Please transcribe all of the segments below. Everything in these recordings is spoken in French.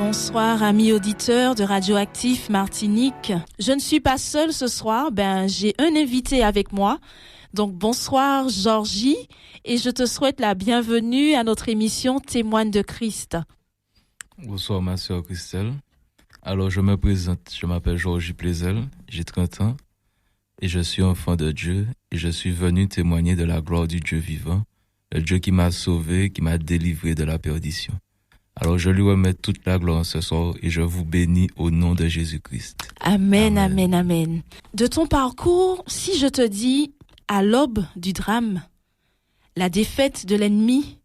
Bonsoir amis auditeurs de Radioactif Martinique. Je ne suis pas seule ce soir, j'ai un invité avec moi. Donc bonsoir Georgie et je te souhaite la bienvenue à notre émission Témoigne de Christ. Bonsoir ma sœur Christelle. Alors je me présente, je m'appelle Georgie Plaizel, j'ai 30 ans et je suis enfant de Dieu et je suis venu témoigner de la gloire du Dieu vivant, le Dieu qui m'a sauvé, qui m'a délivré de la perdition. Alors je lui remets toute la gloire ce soir et je vous bénis au nom de Jésus-Christ. Amen, amen, amen. De ton parcours, si je te dis à l'aube du drame, la défaite de l'ennemi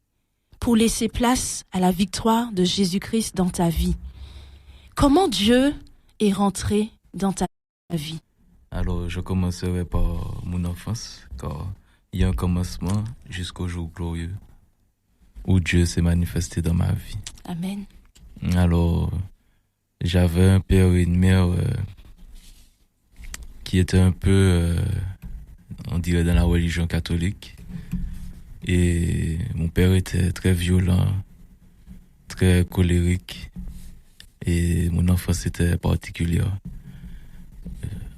pour laisser place à la victoire de Jésus-Christ dans ta vie, comment Dieu est rentré dans ta vie? Alors je commencerai par mon enfance, car il y a un commencement jusqu'au jour glorieux où Dieu s'est manifesté dans ma vie. Amen. Alors, j'avais un père et une mère qui étaient un peu, on dirait, dans la religion catholique. Et mon père était très violent, très colérique. Et mon enfance était particulière.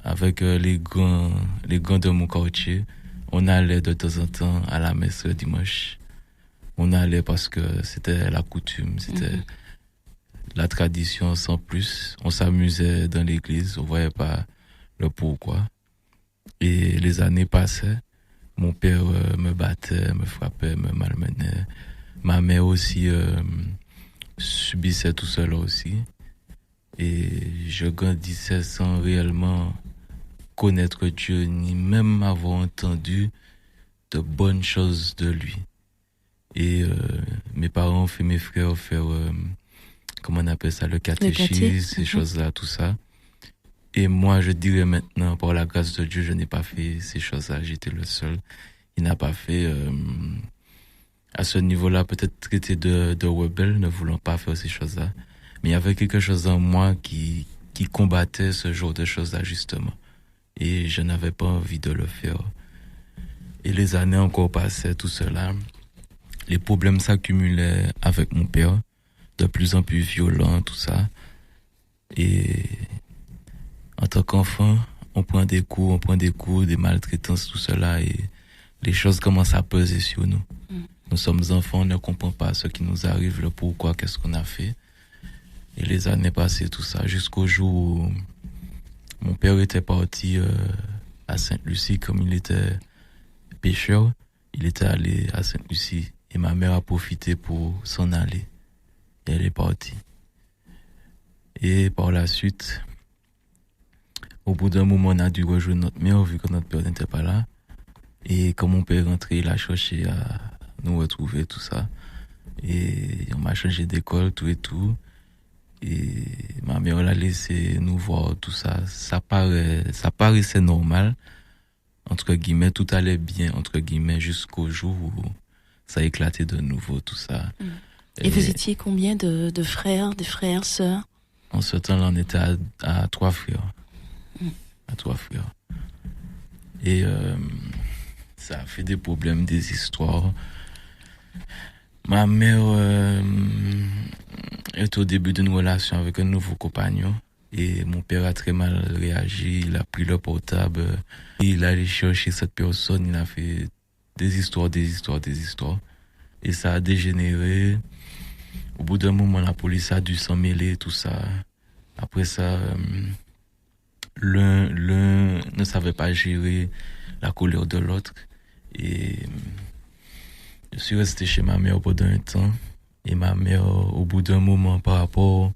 Avec les grands de mon quartier, on allait de temps en temps à la messe le dimanche. On allait parce que c'était la coutume, c'était la tradition sans plus. On s'amusait dans l'église, on voyait pas le pourquoi. Et les années passaient. Mon père me battait, me frappait, me malmenait. Ma mère aussi subissait tout cela aussi. Et je grandissais sans réellement connaître Dieu, ni même avoir entendu de bonnes choses de lui. Et mes parents ont fait mes frères faire, comment on appelle ça, le catéchisme, ces choses-là, tout ça. Et moi, je dirais maintenant, par la grâce de Dieu, je n'ai pas fait ces choses-là. J'étais le seul. Il n'a pas fait, à ce niveau-là, peut-être traité de rebelle, ne voulant pas faire ces choses-là. Mais il y avait quelque chose en moi qui combattait ce genre de choses-là, justement. Et je n'avais pas envie de le faire. Et les années encore passaient, tout cela. Les problèmes s'accumulaient avec mon père, de plus en plus violents, tout ça. Et en tant qu'enfant, on prend des coups, des maltraitances, tout cela, et les choses commencent à peser sur nous. Nous sommes enfants, on ne comprend pas ce qui nous arrive, le pourquoi, qu'est-ce qu'on a fait. Et les années passées, tout ça, jusqu'au jour où mon père était parti à Sainte-Lucie, comme il était pêcheur, il était allé à Sainte-Lucie. Et ma mère a profité pour s'en aller. Et elle est partie. Et par la suite, au bout d'un moment, on a dû rejoindre notre mère, vu que notre père n'était pas là. Et quand mon père est rentré, il a cherché à nous retrouver, tout ça. Et on m'a changé d'école, tout et tout. Et ma mère l'a laissé nous voir, tout ça. Ça paraissait normal. Entre guillemets, tout allait bien, entre guillemets, jusqu'au jour où ça a éclaté de nouveau, tout ça. Et vous étiez combien de frères, des frères, sœurs? En ce temps-là, on était à 3 frères. À 3 frères. Et ça a fait des problèmes, des histoires. Ma mère est au début d'une relation avec un nouveau compagnon. Et mon père a très mal réagi. Il a pris le portable. Il a allé chercher cette personne. Il a fait des histoires. Et ça a dégénéré. Au bout d'un moment, la police a dû s'en mêler, tout ça. Après ça, l'un ne savait pas gérer la colère de l'autre. Et je suis resté chez ma mère pendant un temps. Et ma mère, au bout d'un moment, par rapport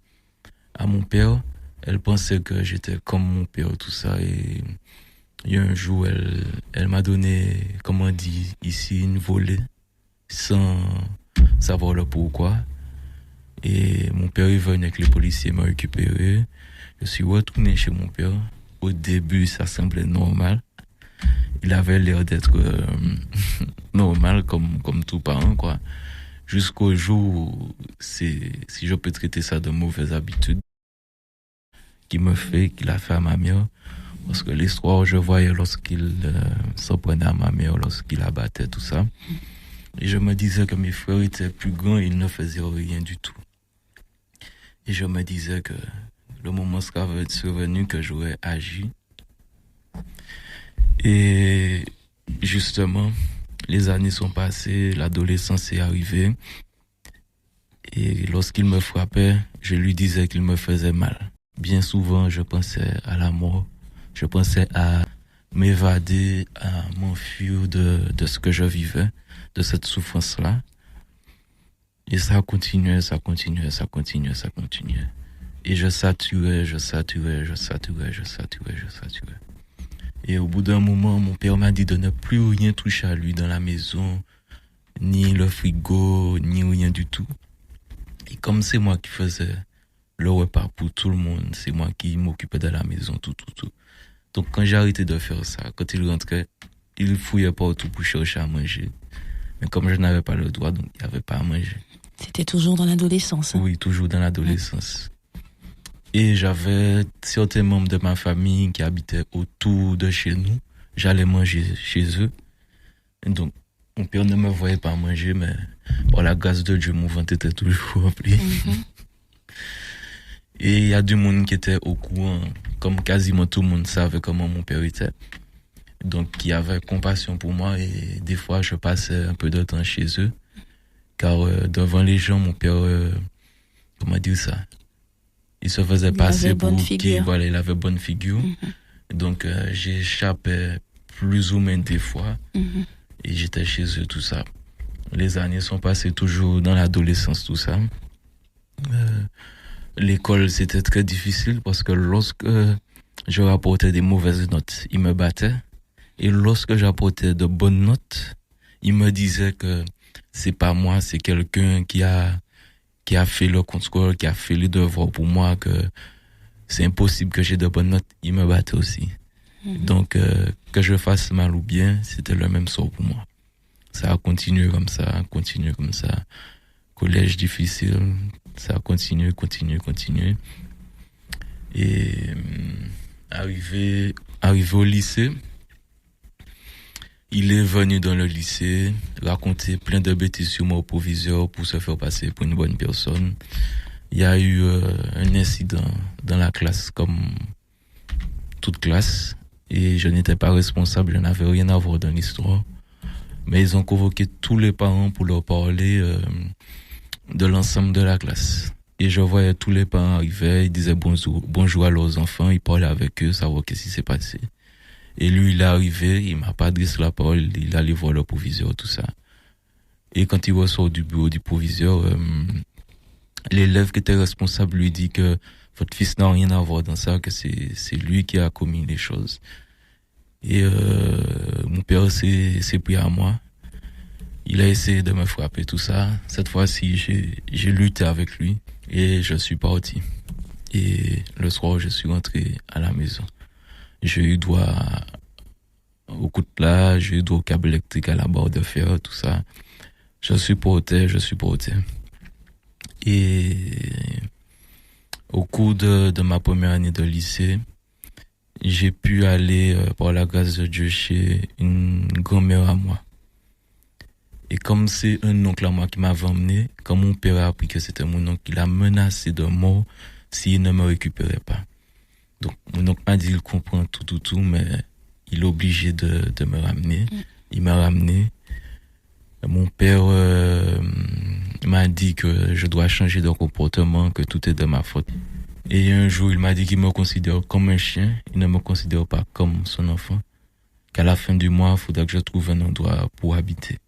à mon père, elle pensait que j'étais comme mon père, tout ça. Et il y a un jour, elle m'a donné, comme on dit ici, une volée, sans savoir le pourquoi. Et mon père est venu avec les policiers m'a récupéré. Je suis retourné chez mon père. Au début, ça semblait normal. Il avait l'air d'être normal, comme tout parent, quoi. Jusqu'au jour où, si je peux traiter ça de mauvaise habitude, qu'il a fait à ma mère. Parce que l'histoire, je voyais lorsqu'il s'en prenait à ma mère, lorsqu'il la battait, tout ça. Et je me disais que mes frères étaient plus grands, ils ne faisaient rien du tout. Et je me disais que le moment sera venu que j'aurais agi. Et justement, les années sont passées, l'adolescence est arrivée. Et lorsqu'il me frappait, je lui disais qu'il me faisait mal. Bien souvent, je pensais à la mort. Je pensais à m'évader, à m'enfuir de ce que je vivais, de cette souffrance-là. Et ça continuait. Et je saturais. Et au bout d'un moment, mon père m'a dit de ne plus rien toucher à lui dans la maison, ni le frigo, ni rien du tout. Et comme c'est moi qui faisais le repas pour tout le monde, c'est moi qui m'occupais de la maison, tout. Donc quand j'ai arrêté de faire ça, quand il rentrait, il fouillait partout pour chercher à manger. Mais comme je n'avais pas le droit, donc il n'y avait pas à manger. C'était toujours dans l'adolescence. Hein? Oui, toujours dans l'adolescence. Et j'avais certains membres de ma famille qui habitaient autour de chez nous. J'allais manger chez eux. Et donc, mon père ne me voyait pas manger, mais par la grâce de Dieu, mon ventre était toujours rempli. Et il y a du monde qui était au courant, comme quasiment tout le monde savait comment mon père était. Donc, qui avait compassion pour moi et des fois, je passais un peu de temps chez eux. Car devant les gens, mon père, comment dire ça? Il se faisait passer pour qui, voilà, il avait bonne figure. Donc, j'échappais plus ou moins des fois. Et j'étais chez eux, tout ça. Les années sont passées toujours dans l'adolescence, tout ça. L'école, c'était très difficile parce que lorsque je rapportais des mauvaises notes, ils me battaient. Et lorsque j'apportais de bonnes notes, ils me disaient que c'est pas moi, c'est quelqu'un qui a fait le contrôle, qui a fait les devoirs pour moi, que c'est impossible que j'ai de bonnes notes. Ils me battaient aussi. Donc, que je fasse mal ou bien, c'était le même sort pour moi. Ça a continué comme ça. Collège difficile, ça a continué. Et arrivé au lycée, il est venu dans le lycée raconter plein de bêtises sur moi au proviseur pour se faire passer pour une bonne personne. Il y a eu un incident dans la classe comme toute classe et je n'étais pas responsable, je n'avais rien à voir dans l'histoire. Mais ils ont convoqué tous les parents pour leur parler de l'ensemble de la classe. Et je voyais tous les parents arriver, ils disaient bonjour à leurs enfants, ils parlaient avec eux, savoir qu'est-ce qui s'est passé. Et lui, il est arrivé, il m'a pas adressé la parole, il allait voir le proviseur, tout ça. Et quand il ressort du bureau du proviseur, l'élève qui était responsable lui dit que votre fils n'a rien à voir dans ça, que c'est lui qui a commis les choses. Et mon père s'est pris à moi. Il a essayé de me frapper, tout ça. Cette fois-ci, j'ai lutté avec lui et je suis parti. Et le soir, je suis rentré à la maison. J'ai eu droit au coup de plat, j'ai eu droit au câble électrique, à la barre de fer, tout ça. Je supportais. Et au cours de ma première année de lycée, j'ai pu aller, par la grâce de Dieu, chez une grand-mère à moi. Et comme c'est un oncle à moi qui m'avait emmené, quand mon père a appris que c'était mon oncle, il a menacé de mort s'il ne me récupérait pas. Donc, mon oncle m'a dit qu'il comprend tout, mais il est obligé de me ramener. Il m'a ramené. Mon père m'a dit que je dois changer de comportement, que tout est de ma faute. Et un jour, il m'a dit qu'il me considère comme un chien. Il ne me considère pas comme son enfant. Qu'à la fin du mois, il faudra que je trouve un endroit pour habiter.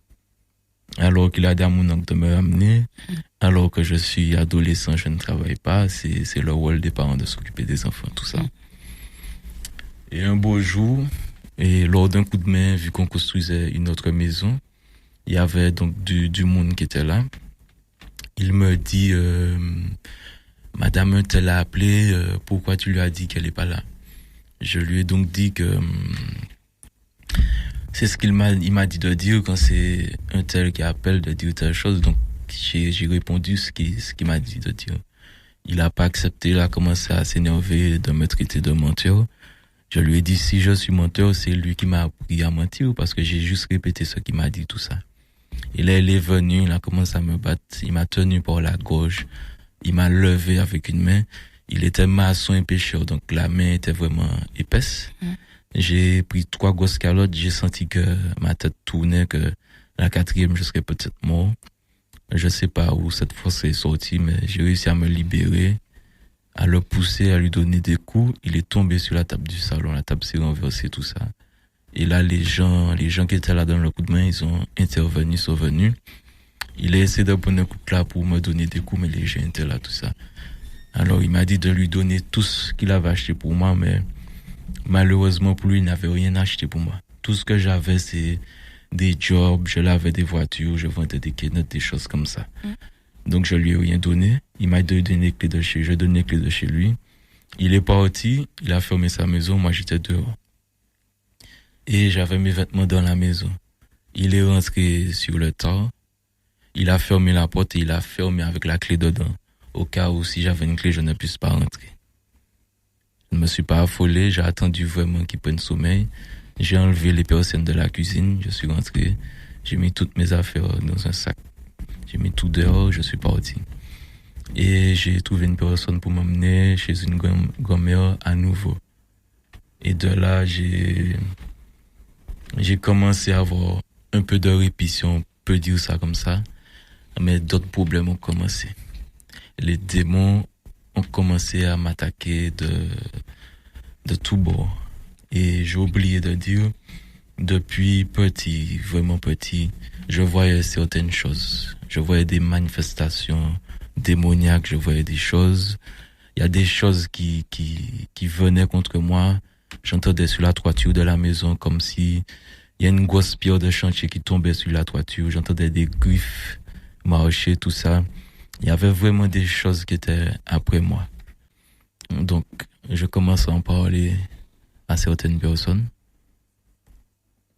Alors qu'il a dit à mon oncle de me ramener, alors que je suis adolescent, je ne travaille pas, c'est le rôle des parents de s'occuper des enfants, tout ça. Et un beau jour, et lors d'un coup de main, vu qu'on construisait une autre maison, il y avait donc du monde qui était là. Il me dit, Madame te l'a appelé, pourquoi tu lui as dit qu'elle n'est pas là? Je lui ai donc dit que c'est ce il m'a dit de dire quand c'est un tel qui appelle de dire telle chose. Donc j'ai répondu ce qu'il m'a dit de dire. Il a pas accepté, il a commencé à s'énerver, de me traiter de menteur. Je lui ai dit si je suis menteur, c'est lui qui m'a appris à mentir parce que j'ai juste répété ce qu'il m'a dit, tout ça. Et là, il est venu, il a commencé à me battre, il m'a tenu par la gorge. Il m'a levé avec une main. Il était maçon et pêcheur, donc la main était vraiment épaisse. J'ai pris 3 grosses calottes, j'ai senti que ma tête tournait, que la 4e, je serais peut-être mort. Je sais pas où cette force est sortie, mais j'ai réussi à me libérer, à le pousser, à lui donner des coups. Il est tombé sur la table du salon, la table s'est renversée, tout ça. Et là, les gens qui étaient là dans le coup de main, ils ont intervenu, sont venus. Il a essayé de prendre un coup de là pour me donner des coups, mais les gens étaient là, tout ça. Alors, il m'a dit de lui donner tout ce qu'il avait acheté pour moi, mais malheureusement pour lui, il n'avait rien acheté pour moi. Tout ce que j'avais, c'est des jobs, je lavais des voitures, je vendais des canettes, des choses comme ça. Donc, je lui ai rien donné. Il m'a donné les clés de chez lui, je donné les clés de chez lui. Il est parti, il a fermé sa maison, moi j'étais dehors. Et j'avais mes vêtements dans la maison. Il est rentré sur le tas, il a fermé la porte et il a fermé avec la clé dedans. Au cas où si j'avais une clé, je ne puisse pas rentrer. Je ne me suis pas affolé, j'ai attendu vraiment qu'il prenne sommeil. J'ai enlevé les persiennes de la cuisine, je suis rentré, j'ai mis toutes mes affaires dans un sac. J'ai mis tout dehors, je suis parti. Et j'ai trouvé une personne pour m'emmener chez une grand-mère à nouveau. Et de là, j'ai commencé à avoir un peu de répit, si on peut dire ça comme ça. Mais d'autres problèmes ont commencé. Les démons ont commencé à m'attaquer de tous bords. Et j'ai oublié de dire, depuis petit, vraiment petit, je voyais certaines choses. Je voyais des manifestations démoniaques, je voyais des choses. Il y a des choses qui venaient contre moi. J'entendais sur la toiture de la maison comme si il y a une grosse pierre de chantier qui tombait sur la toiture. J'entendais des griffes marcher, tout ça. Il y avait vraiment des choses qui étaient après moi. Donc, je commence à en parler à certaines personnes.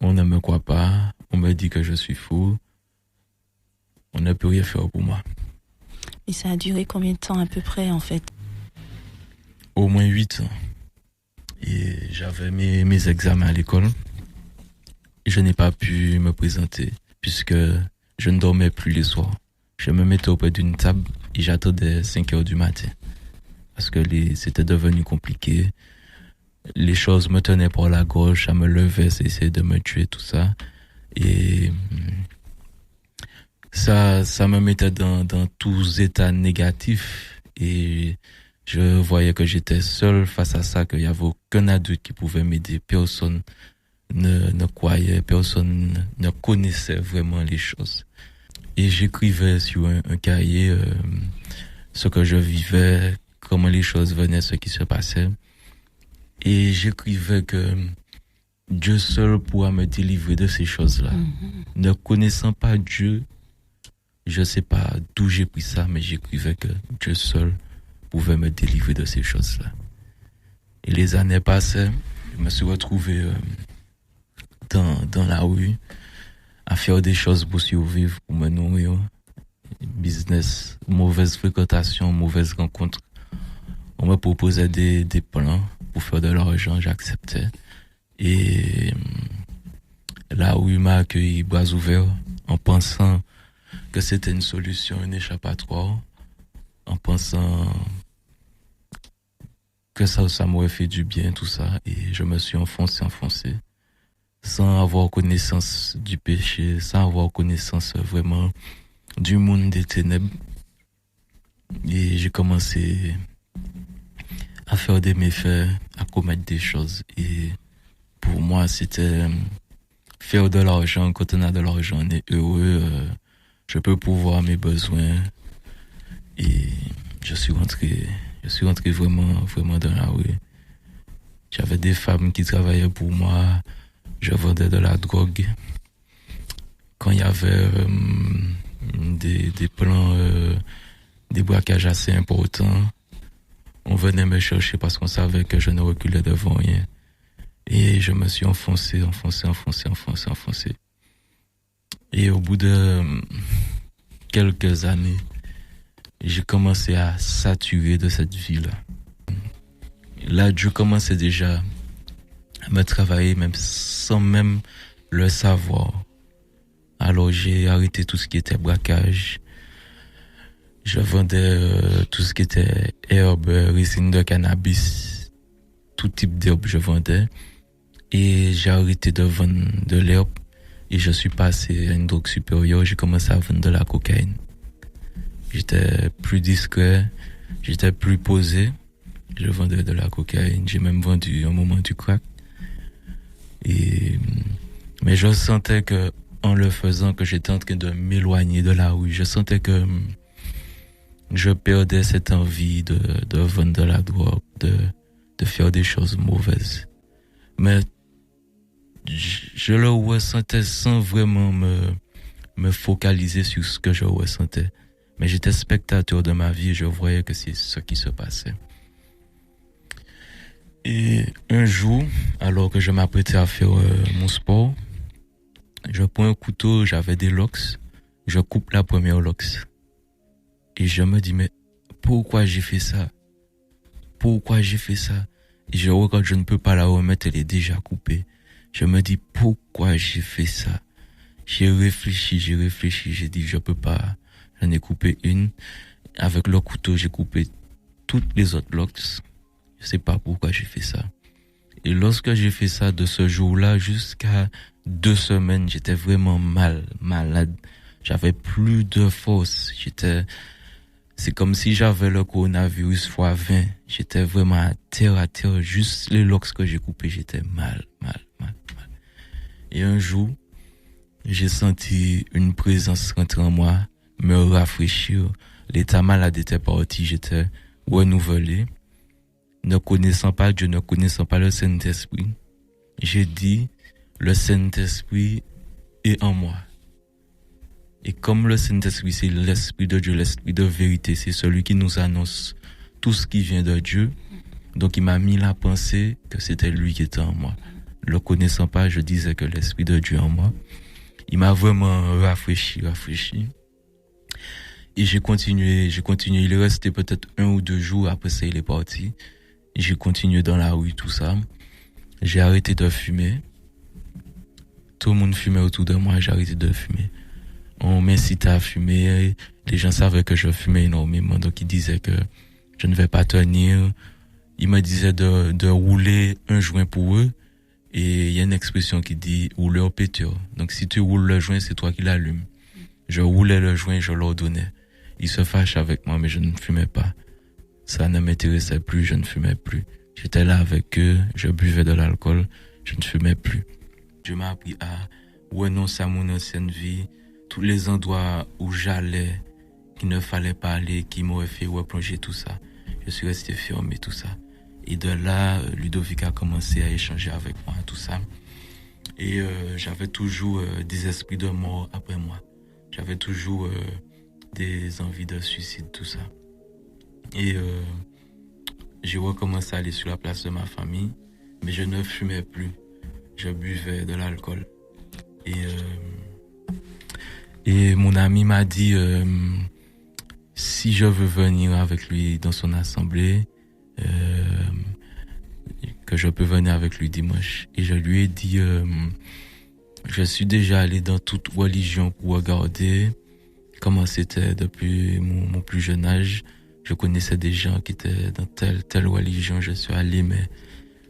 On ne me croit pas. On me dit que je suis fou. On ne peut rien faire pour moi. Et ça a duré combien de temps à peu près, en fait? Au moins 8 ans. Et j'avais mes examens à l'école. Je n'ai pas pu me présenter puisque je ne dormais plus les soirs. Je me mettais auprès d'une table et j'attendais 5 heures du matin. Parce que c'était devenu compliqué. Les choses me tenaient par la gorge, ça me levait, essayer de me tuer, tout ça. Et ça me mettait dans tous états négatifs. Et je voyais que j'étais seul face à ça, qu'il n'y avait aucun adulte qui pouvait m'aider. Personne ne croyait, personne ne connaissait vraiment les choses. Et j'écrivais sur un cahier ce que je vivais, comment les choses venaient, ce qui se passait. Et j'écrivais que Dieu seul pourra me délivrer de ces choses-là. Ne connaissant pas Dieu, je ne sais pas d'où j'ai pris ça, mais j'écrivais que Dieu seul pouvait me délivrer de ces choses-là. Et les années passaient, je me suis retrouvé dans la rue à faire des choses pour survivre, pour me nourrir. Business, mauvaise fréquentation, mauvaise rencontre. On me proposait des plans pour faire de l'argent, j'acceptais. Et la rue m'a accueilli bras ouverts en pensant que c'était une solution, un échappatoire, en pensant que ça m'aurait fait du bien, tout ça. Et je me suis enfoncé, sans avoir connaissance du péché, sans avoir connaissance vraiment du monde des ténèbres. Et j'ai commencé à faire des méfaits, à commettre des choses. Et pour moi, c'était faire de l'argent. Quand on a de l'argent, on est heureux. Je peux pourvoir mes besoins. Et je suis rentré vraiment dans la rue. J'avais des femmes qui travaillaient pour moi. Je vendais de la drogue. Quand il y avait des plans, des braquages assez importants, on venait me chercher parce qu'on savait que je ne reculais devant rien. Et je me suis enfoncé. Et au bout de quelques années, j'ai commencé à saturer de cette vie-là. Là, Dieu commençait déjà à me travailler, même sans même le savoir. Alors, j'ai arrêté tout ce qui était braquage. Je vendais tout ce qui était herbe, résine de cannabis, tout type d'herbe je vendais. Et j'ai arrêté de vendre de l'herbe et je suis passé à une drogue supérieure. J'ai commencé à vendre de la cocaïne. J'étais plus discret, j'étais plus posé. Je vendais de la cocaïne. J'ai même vendu un moment du crack. Mais je sentais que, en le faisant, que j'étais en train de m'éloigner de la rue. Je sentais que je perdais cette envie de vendre de la drogue, de faire des choses mauvaises. Mais je le ressentais sans vraiment me focaliser sur ce que je ressentais. Mais j'étais spectateur de ma vie et je voyais que c'est ce qui se passait. Et un jour, alors que je m'apprêtais à faire mon sport, je prends un couteau, j'avais des lox, je coupe la première lox. Et je me dis, mais pourquoi j'ai fait ça? Pourquoi j'ai fait ça? Et je regarde, je ne peux pas la remettre, elle est déjà coupée. Je me dis, pourquoi j'ai fait ça? J'ai réfléchi, j'ai dit, je peux pas. J'en ai coupé une. Avec le couteau, j'ai coupé toutes les autres lox. Je sais pas pourquoi j'ai fait ça. Et lorsque j'ai fait ça, de ce jour-là jusqu'à 2 semaines, j'étais vraiment malade. J'avais plus de force. C'est comme si j'avais le coronavirus x20. J'étais vraiment à terre. Juste les lox que j'ai coupés, j'étais mal. Et un jour, j'ai senti une présence rentrer en moi, me rafraîchir. L'état malade était parti, j'étais renouvelé. Ne connaissant pas Dieu, ne connaissant pas le Saint-Esprit, j'ai dit, le Saint-Esprit est en moi. Et comme le Saint-Esprit, c'est l'Esprit de Dieu, l'Esprit de vérité, c'est celui qui nous annonce tout ce qui vient de Dieu. Donc il m'a mis la pensée que c'était lui qui était en moi. Le connaissant pas, je disais que l'Esprit de Dieu est en moi. Il m'a vraiment rafraîchi. Et j'ai continué. Il est resté peut-être 1 ou 2 jours, après ça il est parti. Et j'ai continué dans la rue, tout ça. J'ai arrêté de fumer. Tout le monde fumait autour de moi, j'ai arrêté de fumer. On m'incitait à fumer. Les gens savaient que je fumais énormément, donc ils disaient que je ne vais pas tenir. Ils me disaient de rouler un joint pour eux. Et il y a une expression qui dit rouler au péteur. Donc si tu roules le joint, c'est toi qui l'allumes. Je roulais le joint, je leur donnais. Ils se fâchaient avec moi, mais je ne fumais pas. Ça ne m'intéressait plus, je ne fumais plus. J'étais là avec eux, je buvais de l'alcool, je ne fumais plus. Dieu m'a appris à renoncer à mon ancienne vie, tous les endroits où j'allais, qu'il ne fallait pas aller, qui m'auraient fait replonger tout ça. Je suis resté fermé, tout ça. Et de là, Ludovic a commencé à échanger avec moi, tout ça. Et j'avais toujours des esprits de mort après moi. J'avais toujours des envies de suicide, tout ça. Et j'ai recommencé à aller sur la place de ma famille, mais je ne fumais plus. Je buvais de l'alcool. Et mon ami m'a dit si je veux venir avec lui dans son assemblée, que je peux venir avec lui dimanche. Et je lui ai dit je suis déjà allé dans toute religion pour regarder comment c'était depuis mon plus jeune âge. Je connaissais des gens qui étaient dans telle religion. Je suis allé, mais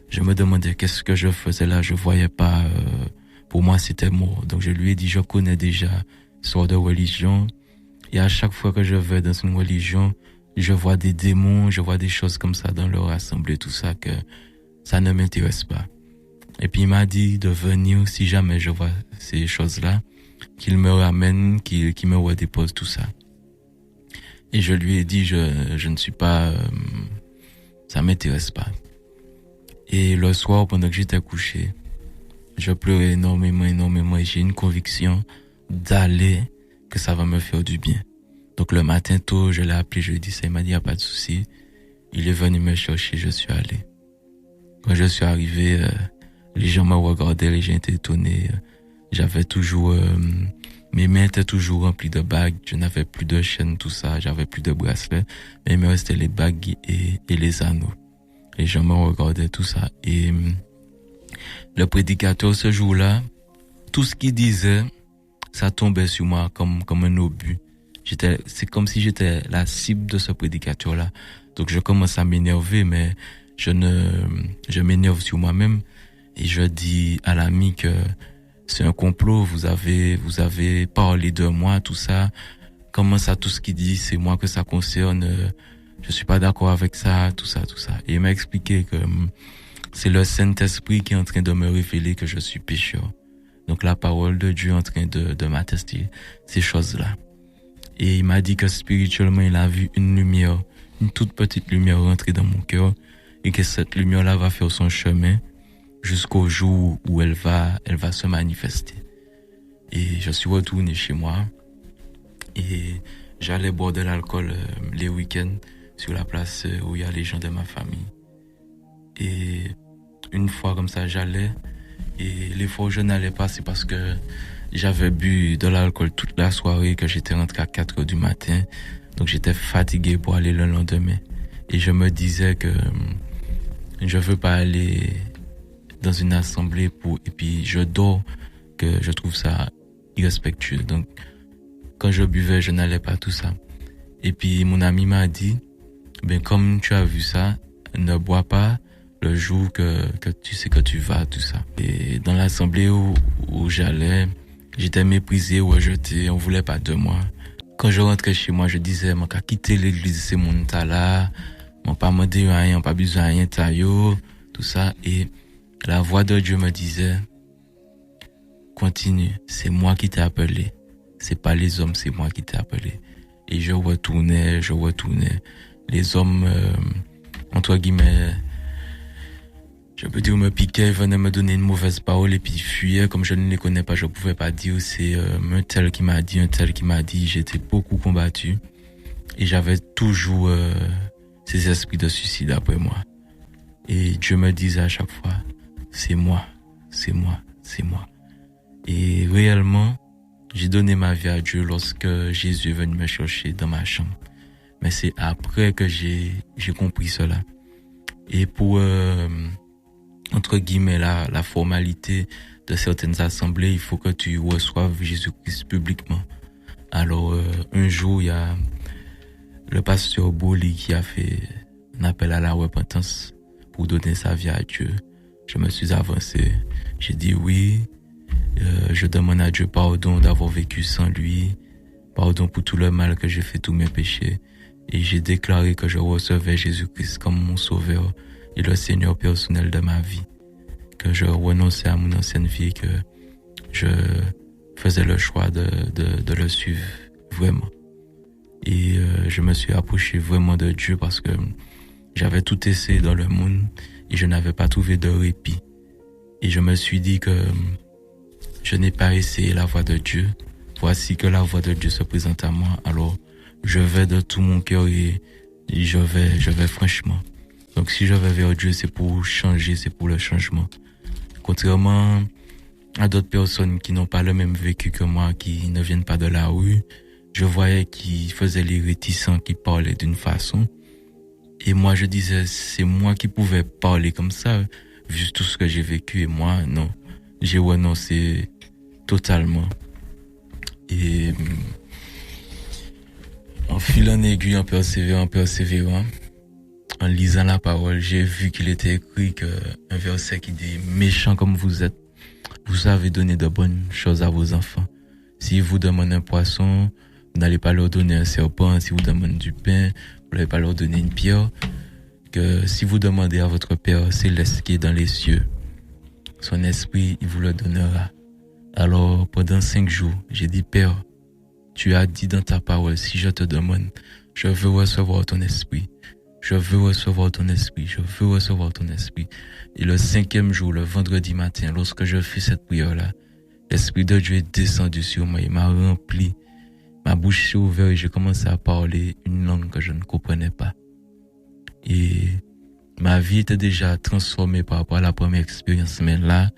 je me demandais qu'est-ce que je faisais là. Je voyais pas. Pour moi, c'était mort. Donc je lui ai dit, je connais déjà ce genre de religion. Et à chaque fois que je vais dans une religion, je vois des démons, je vois des choses comme ça dans leur assemblée, tout ça, que ça ne m'intéresse pas. Et puis il m'a dit de venir, si jamais je vois ces choses-là, qu'il me ramène, qu'il me redépose, tout ça. Et je lui ai dit, je ne suis pas, ça m'intéresse pas. Et le soir, pendant que j'étais couché, je pleurais énormément, et j'ai une conviction d'aller, que ça va me faire du bien. Donc le matin tôt, je l'ai appelé, je lui ai dit ça, il m'a dit, y a pas de souci. Il est venu me chercher, je suis allé. Quand je suis arrivé, les gens me regardaient, les gens étaient étonnés. J'avais toujours, mes mains étaient toujours remplies de bagues, je n'avais plus de chaînes, tout ça, j'avais plus de bracelets, mais il me restait les bagues et les anneaux. Les gens me regardaient, tout ça. Et le prédicateur, ce jour-là, tout ce qu'il disait, ça tombait sur moi comme un obus. C'est comme si j'étais la cible de ce prédicateur-là. Donc je commence à m'énerver, mais je m'énerve sur moi-même et je dis à l'ami que c'est un complot, vous avez parlé de moi, tout ça. Comment ça, tout ce qu'il dit, c'est moi que ça concerne, je suis pas d'accord avec ça, tout ça. Et il m'a expliqué que c'est le Saint-Esprit qui est en train de me révéler que je suis pécheur. Donc la parole de Dieu est en train de m'attester ces choses-là. Et il m'a dit que spirituellement, il a vu une lumière, une toute petite lumière rentrer dans mon cœur et que cette lumière-là va faire son chemin jusqu'au jour où elle va se manifester. Et je suis retourné chez moi et j'allais boire de l'alcool les week-ends sur la place où il y a les gens de ma famille. Et une fois comme ça, j'allais et les fois où je n'allais pas, c'est parce que j'avais bu de l'alcool toute la soirée, que j'étais rentré à 4 heures du matin. Donc j'étais fatigué pour aller le lendemain. Et je me disais que je veux pas aller dans une assemblée et puis je dors, que je trouve ça irrespectueux. Donc quand je buvais, je n'allais pas, tout ça. Et puis mon ami m'a dit, comme tu as vu ça, ne bois pas le jour que tu sais que tu vas, tout ça. Et dans l'assemblée où j'allais, j'étais méprisé, rejeté, on voulait pas de moi. Quand je rentrais chez moi, je disais, moi, qu'à quitter l'église, c'est mon tas là, moi, pas me dire rien, pas besoin de rien, taillot, tout ça. Et la voix de Dieu me disait, continue, c'est moi qui t'ai appelé. C'est pas les hommes, c'est moi qui t'ai appelé. Et je retournais. Les hommes, entre guillemets, je peux dire, me piquaient, venaient me donner une mauvaise parole et puis fuyaient. Comme je ne les connais pas, je pouvais pas dire c'est un tel qui m'a dit. J'étais beaucoup combattu et j'avais toujours ces esprits de suicide après moi. Et Dieu me disait à chaque fois, c'est moi. Et réellement, j'ai donné ma vie à Dieu lorsque Jésus est venu me chercher dans ma chambre. Mais c'est après que j'ai compris cela. Et pour entre guillemets la formalité de certaines assemblées, il faut que tu reçoives Jésus-Christ publiquement. Alors un jour, il y a le pasteur Boli qui a fait un appel à la repentance pour donner sa vie à Dieu. Je me suis avancé, j'ai dit oui, je demande à Dieu pardon d'avoir vécu sans lui, pardon pour tout le mal que j'ai fait, tous mes péchés, et j'ai déclaré que je recevais Jésus-Christ comme mon sauveur et le Seigneur personnel de ma vie, que je renonçais à mon ancienne vie, que je faisais le choix de le suivre vraiment. Et je me suis approché vraiment de Dieu parce que j'avais tout essayé dans le monde et je n'avais pas trouvé de répit. Et je me suis dit que je n'ai pas essayé la voie de Dieu. Voici que la voie de Dieu se présente à moi. Alors je vais de tout mon cœur et je vais franchement. Donc si je vais vers Dieu, c'est pour changer, c'est pour le changement. Contrairement à d'autres personnes qui n'ont pas le même vécu que moi, qui ne viennent pas de la rue, je voyais qu'ils faisaient les réticents, qui parlaient d'une façon. Et moi, je disais, c'est moi qui pouvais parler comme ça, vu tout ce que j'ai vécu. Et moi, non, j'ai renoncé totalement. Et en filant en aiguille, en persévérant, en lisant la parole, j'ai vu qu'il était écrit un verset qui dit « Méchants comme vous êtes, vous savez donner de bonnes choses à vos enfants. Si vous demandez un poisson, vous n'allez pas leur donner un serpent. Si vous demandez du pain, vous n'allez pas leur donner une pierre. Que si vous demandez à votre Père céleste qui est dans les cieux, son esprit, il vous le donnera. » Alors, pendant 5 jours, j'ai dit, Père, tu as dit dans ta parole, si je te demande, je veux recevoir ton esprit. Je veux recevoir ton esprit. Je veux recevoir ton esprit. Et le 5e jour, le vendredi matin, lorsque je fais cette prière-là, l'Esprit de Dieu est descendu sur moi. Il m'a rempli. Ma bouche s'est ouverte et j'ai commencé à parler une langue que je ne comprenais pas. Et ma vie était déjà transformée par rapport à la première expérience. Mais là,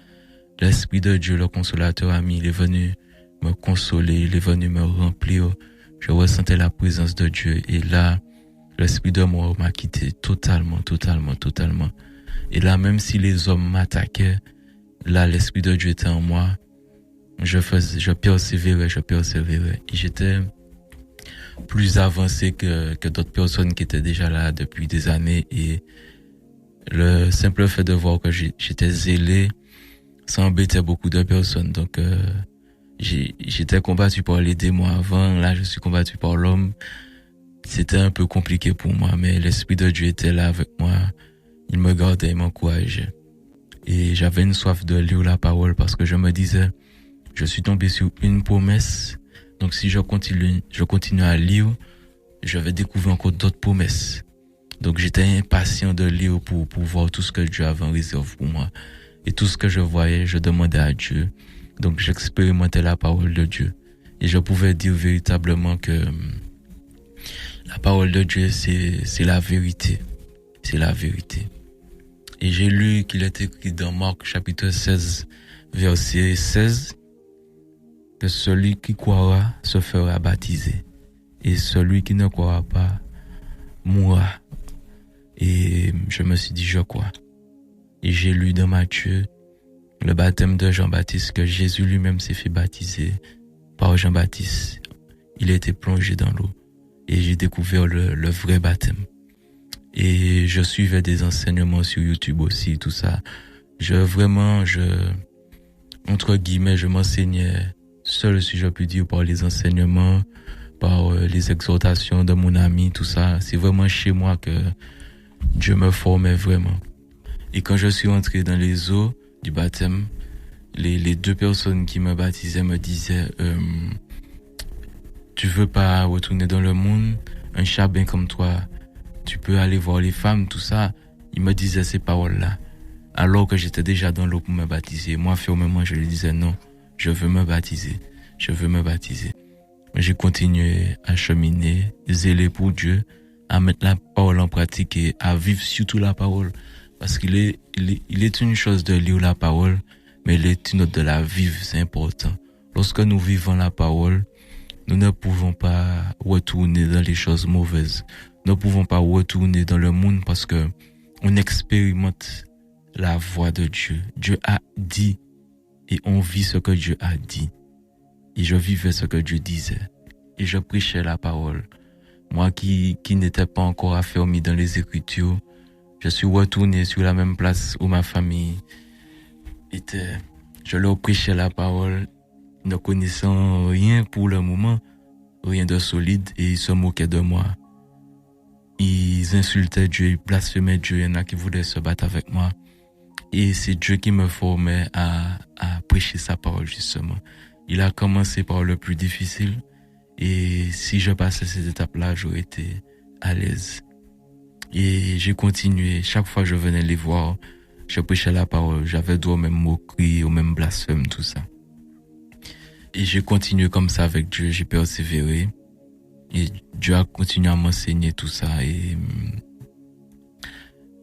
l'Esprit de Dieu, le consolateur ami, il est venu me consoler, il est venu me remplir. Je ressentais la présence de Dieu. Et là, l'Esprit de mort m'a quitté totalement. Et là, même si les hommes m'attaquaient, là, l'Esprit de Dieu était en moi. Je persévérais. Et plus avancé que d'autres personnes qui étaient déjà là depuis des années. Et le simple fait de voir que j'étais zélé, ça embêtait beaucoup de personnes. Donc, j'étais combattu par les démons avant, là je suis combattu par l'homme. C'était un peu compliqué pour moi, mais l'Esprit de Dieu était là avec moi. Il me gardait, il m'encourageait. Et j'avais une soif de lire la parole parce que je me disais, je suis tombé sur une promesse. Donc si je continue à lire, je vais découvrir encore d'autres promesses. Donc j'étais impatient de lire pour voir tout ce que Dieu avait en réserve pour moi. Et tout ce que je voyais, je demandais à Dieu. Donc j'expérimentais la parole de Dieu. Et je pouvais dire véritablement que la parole de Dieu, c'est la vérité. C'est la vérité. Et j'ai lu qu'il est écrit dans Marc chapitre 16, verset 16, que celui qui croira se fera baptiser. Et celui qui ne croira pas mourra. Et je me suis dit, je crois. Et j'ai lu dans Matthieu le baptême de Jean-Baptiste, que Jésus lui-même s'est fait baptiser par Jean-Baptiste. Il a été plongé dans l'eau. Et j'ai découvert le vrai baptême. Et je suivais des enseignements sur YouTube aussi, tout ça. Entre guillemets, je m'enseignais seul, si je puis dire, par les enseignements, par les exhortations de mon ami, tout ça. C'est vraiment chez moi que Dieu me formait vraiment. Et quand je suis entré dans les eaux du baptême, les deux personnes qui me baptisaient me disaient, tu veux pas retourner dans le monde, un charbin comme toi, tu peux aller voir les femmes, tout ça. Il me disait ces paroles-là, alors que j'étais déjà dans l'eau pour me baptiser. Moi, fermement, je lui disais non, je veux me baptiser. J'ai continué à cheminer, zélé pour Dieu, à mettre la parole en pratique et à vivre surtout la parole. Parce qu'il est une chose de lire la parole, mais il est une autre de la vivre, c'est important. Lorsque nous vivons la parole, nous ne pouvons pas retourner dans les choses mauvaises. Nous ne pouvons pas retourner dans le monde parce que on expérimente la voix de Dieu. Dieu a dit et on vit ce que Dieu a dit. Et je vivais ce que Dieu disait. Et je prêchais la parole. Moi qui n'étais pas encore affermi dans les Écritures, je suis retourné sur la même place où ma famille était. Je leur prêchais la parole, ne connaissant rien pour le moment, rien de solide, et ils se moquaient de moi. Ils insultaient Dieu, ils blasphémaient Dieu, il y en a qui voulaient se battre avec moi. Et c'est Dieu qui me formait à prêcher sa parole, justement. Il a commencé par le plus difficile, et si je passais cette étape-là, j'aurais été à l'aise. Et j'ai continué. Chaque fois que je venais les voir, je prêchais la parole. J'avais droit aux mêmes moqueries, aux mêmes blasphèmes, tout ça. Et j'ai continué comme ça avec Dieu. J'ai persévéré. Et Dieu a continué à m'enseigner tout ça. Et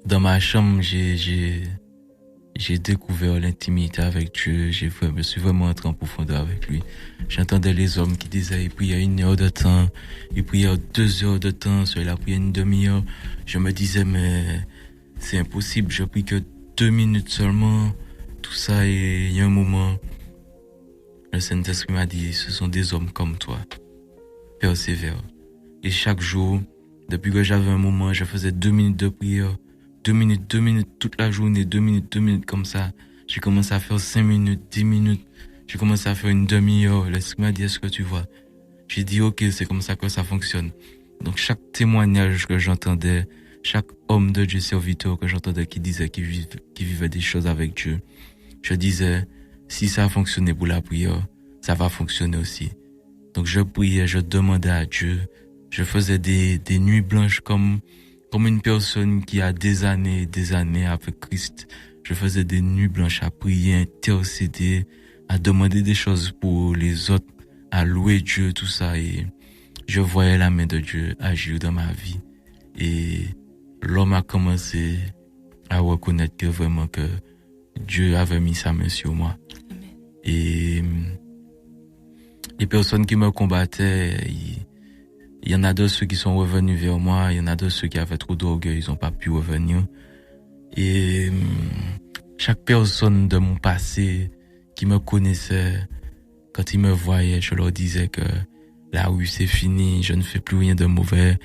dans ma chambre, j'ai découvert l'intimité avec Dieu. Je me suis vraiment entré en profondeur avec lui. J'entendais les hommes qui disaient, il priait 1 heure de temps, il priait 2 heures de temps, soit il a prié 1 demi-heure. Je me disais, mais c'est impossible, je prie que 2 minutes seulement, tout ça, et il y a un moment, le Saint-Esprit m'a dit, ce sont des hommes comme toi, persévère. Et chaque jour, depuis que j'avais un moment, je faisais 2 minutes de prière, 2 minutes, toute la journée, 2 minutes comme ça. J'ai commencé à faire 5 minutes, 10 minutes. J'ai commencé à faire 1 demi-heure. L'Esprit m'a dit, est-ce que tu vois? J'ai dit, ok, c'est comme ça que ça fonctionne. Donc chaque témoignage que j'entendais, chaque homme de Dieu serviteur que j'entendais qui disait qu'il vivait des choses avec Dieu, je disais, si ça a fonctionné pour la prière, ça va fonctionner aussi. Donc je priais, je demandais à Dieu. Je faisais des nuits blanches comme une personne qui a des années avec Christ. Je faisais des nuits blanches à prier, intercéder, à demander des choses pour les autres, à louer Dieu, tout ça. Et je voyais la main de Dieu agir dans ma vie. Et l'homme a commencé à reconnaître que Dieu avait mis sa main sur moi. Amen. Et les personnes qui me combattaient, il y en a de ceux qui sont revenus vers moi, il y en a de ceux qui avaient trop d'orgueil, ils n'ont pas pu revenir. Et chaque personne de mon passé qui me connaissait, quand ils me voyaient, je leur disais que la rue c'est fini, je ne fais plus rien de mauvais,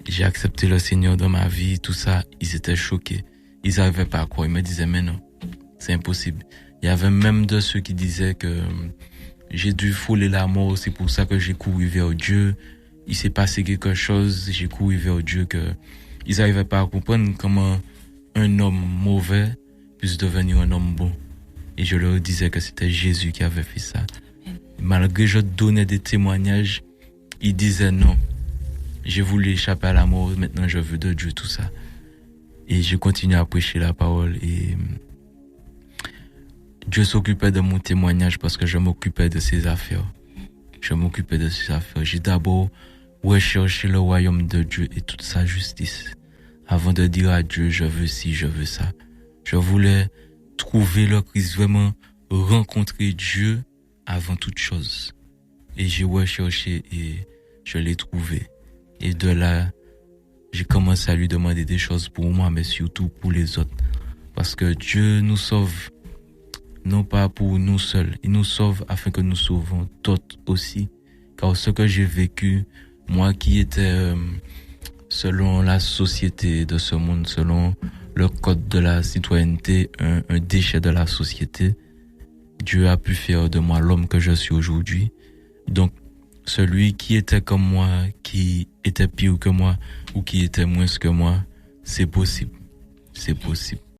j'ai accepté le Seigneur dans ma vie, tout ça, ils étaient choqués. Ils n'arrivaient pas à croire, ils me disaient mais non, c'est impossible. Il y avait même de ceux qui disaient que j'ai dû fouler la mort, c'est pour ça que j'ai couru vers Dieu. Il s'est passé quelque chose, j'ai couru vers Dieu, que ils n'arrivaient pas à comprendre comment un homme mauvais puisse devenir un homme bon. Et je leur disais que c'était Jésus qui avait fait ça. Malgré que je donnais des témoignages, ils disaient non. J'ai voulu échapper à la mort, maintenant je veux de Dieu, tout ça. Et je continuais à prêcher la parole et Dieu s'occupait de mon témoignage parce que je m'occupais de ses affaires. J'ai d'abord recherché le royaume de Dieu et toute sa justice. Avant de dire à Dieu, je veux ci, je veux ça. Je voulais trouver le Christ, vraiment rencontrer Dieu avant toute chose. Et j'ai recherché et je l'ai trouvé. Et de là, j'ai commencé à lui demander des choses pour moi, mais surtout pour les autres. Parce que Dieu nous sauve, non pas pour nous seuls. Il nous sauve afin que nous sauvons d'autres aussi. Car ce que j'ai vécu, moi qui étais selon la société de ce monde, selon le code de la citoyenneté, un déchet de la société, Dieu a pu faire de moi l'homme que je suis aujourd'hui. Donc, celui qui était comme moi, qui était pire que moi, ou qui était moins que moi, c'est possible. C'est possible.